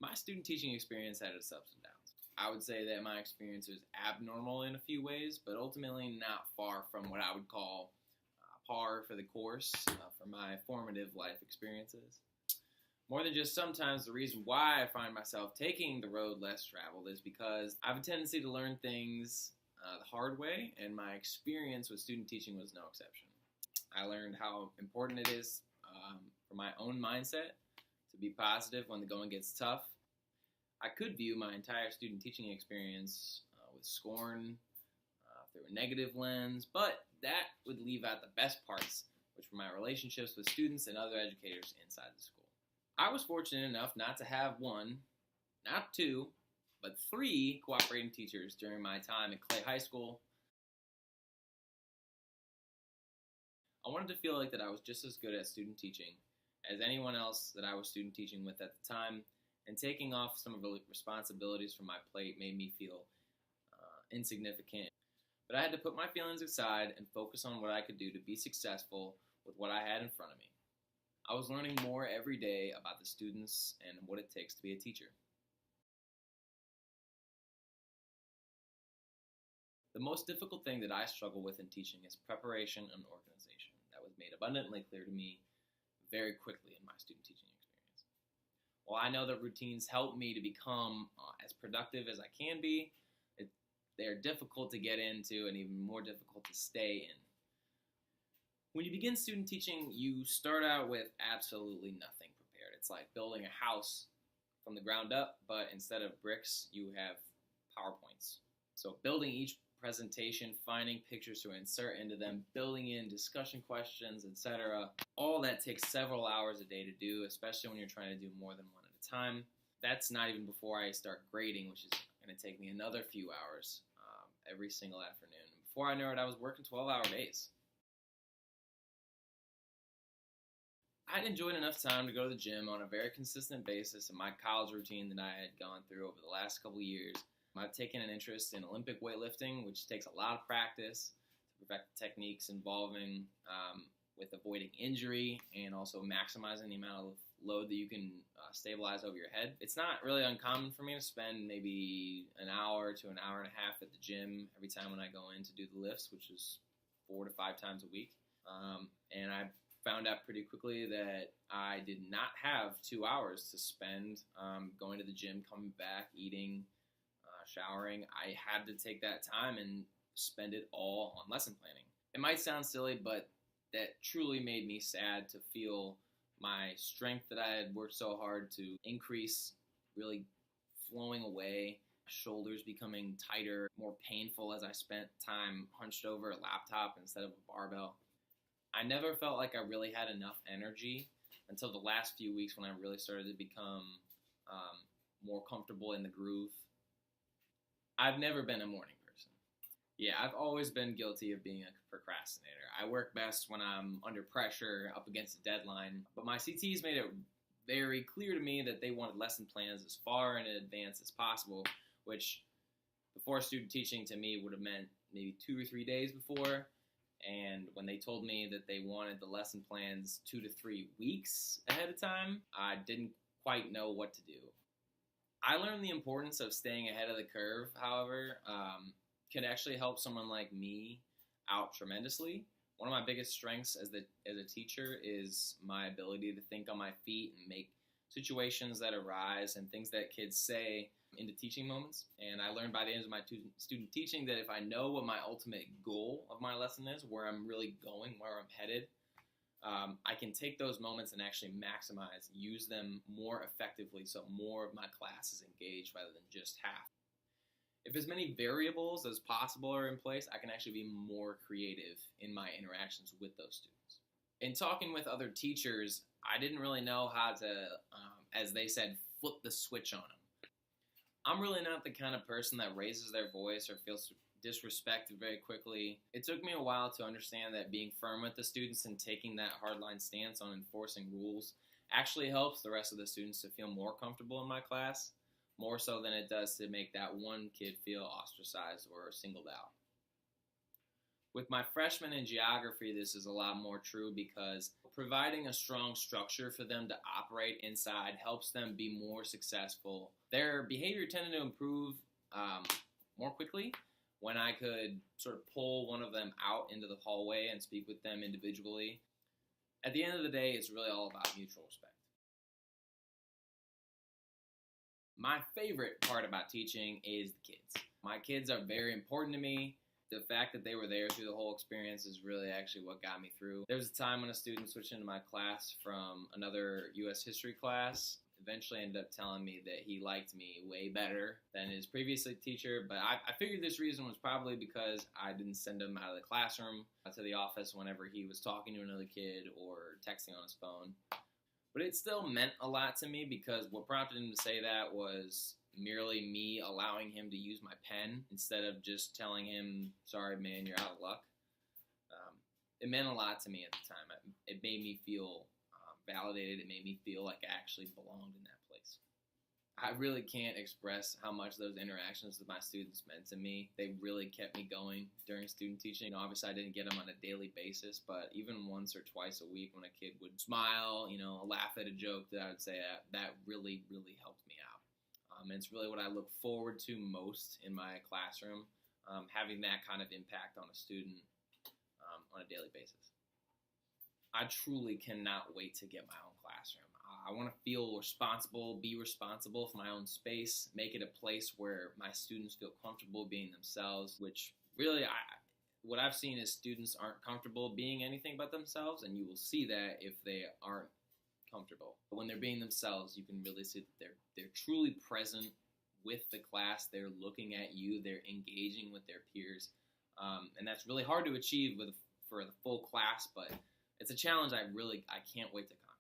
My student teaching experience had its ups and downs. I would say that my experience was abnormal in a few ways, but ultimately not far from what I would call par for the course for my formative life experiences. More than just sometimes, the reason why I find myself taking the road less traveled is because I have a tendency to learn things the hard way, and my experience with student teaching was no exception. I learned how important it is for my own mindset to be positive when the going gets tough. I could view my entire student teaching experience with scorn through a negative lens, but that would leave out the best parts, which were my relationships with students and other educators inside the school. I was fortunate enough not to have one, not two, but three cooperating teachers during my time at Clay High School. I wanted to feel like that I was just as good at student teaching as anyone else that I was student teaching with at the time, and taking off some of the responsibilities from my plate made me feel insignificant. But I had to put my feelings aside and focus on what I could do to be successful with what I had in front of me. I was learning more every day about the students and what it takes to be a teacher. The most difficult thing that I struggle with in teaching is preparation and organization. That was made abundantly clear to me very quickly in my student teaching experience. While I know that routines help me to become as productive as I can be, they are difficult to get into and even more difficult to stay in. When you begin student teaching, you start out with absolutely nothing prepared. It's like building a house from the ground up, but instead of bricks, you have PowerPoints. So building each presentation, finding pictures to insert into them, building in discussion questions, etc. All that takes several hours a day to do, especially when you're trying to do more than one at a time. That's not even before I start grading, which is going to take me another few hours every single afternoon. Before I knew it, I was working 12-hour days. I'd enjoyed enough time to go to the gym on a very consistent basis in my college routine that I had gone through over the last couple of years. I've taken an interest in Olympic weightlifting, which takes a lot of practice to perfect the techniques involving with avoiding injury and also maximizing the amount of load that you can stabilize over your head. It's not really uncommon for me to spend maybe an hour to an hour and a half at the gym every time when I go in to do the lifts, which is 4 to 5 times a week. And I found out pretty quickly that I did not have 2 hours to spend going to the gym, coming back, eating, showering. I had to take that time and spend it all on lesson planning. It might sound silly, but that truly made me sad to feel my strength that I had worked so hard to increase really flowing away, shoulders becoming tighter, more painful as I spent time hunched over a laptop instead of a barbell. I never felt like I really had enough energy until the last few weeks when I really started to become more comfortable in the groove. I've never been a morning person. Yeah, I've always been guilty of being a procrastinator. I work best when I'm under pressure, up against a deadline. But my CTs made it very clear to me that they wanted lesson plans as far in advance as possible, which before student teaching to me would have meant maybe 2 or 3 days before. And when they told me that they wanted the lesson plans 2 to 3 weeks ahead of time, I didn't quite know what to do. I learned the importance of staying ahead of the curve, however, can actually help someone like me out tremendously. One of my biggest strengths as a teacher is my ability to think on my feet and make situations that arise and things that kids say into teaching moments. And I learned by the end of my student teaching that if I know what my ultimate goal of my lesson is, where I'm really going, where I'm headed, I can take those moments and actually maximize, use them more effectively so more of my class is engaged rather than just half. If as many variables as possible are in place, I can actually be more creative in my interactions with those students. In talking with other teachers, I didn't really know how to, as they said, flip the switch on them. I'm really not the kind of person that raises their voice or feels disrespected very quickly. It took me a while to understand that being firm with the students and taking that hardline stance on enforcing rules actually helps the rest of the students to feel more comfortable in my class, more so than it does to make that one kid feel ostracized or singled out. With my freshmen in geography, this is a lot more true because Providing a strong structure for them to operate inside helps them be more successful. Their behavior tended to improve more quickly when I could sort of pull one of them out into the hallway and speak with them individually. At the end of the day, it's really all about mutual respect. My favorite part about teaching is the kids. My kids are very important to me. The fact that they were there through the whole experience is really actually what got me through. There was a time when a student switched into my class from another U.S. history class. Eventually ended up telling me that he liked me way better than his previous teacher, but I figured this reason was probably because I didn't send him out of the classroom to the office whenever he was talking to another kid or texting on his phone. But it still meant a lot to me because what prompted him to say that was merely me allowing him to use my pen instead of just telling him, sorry, man, you're out of luck. It meant a lot to me at the time. It made me feel validated. It made me feel like I actually belonged in that place. I really can't express how much those interactions with my students meant to me. They really kept me going during student teaching. Obviously, I didn't get them on a daily basis, but even once or twice a week when a kid would smile, laugh at a joke, that I would say that really, really helped me out. And it's really what I look forward to most in my classroom, having that kind of impact on a student on a daily basis. I truly cannot wait to get my own classroom. I want to feel responsible, be responsible for my own space, make it a place where my students feel comfortable being themselves, which really what I've seen is students aren't comfortable being anything but themselves, and you will see that if they aren't comfortable. But when they're being themselves, you can really see that they're truly present with the class, they're looking at you, they're engaging with their peers, and that's really hard to achieve for the full class, but it's a challenge I can't wait to conquer.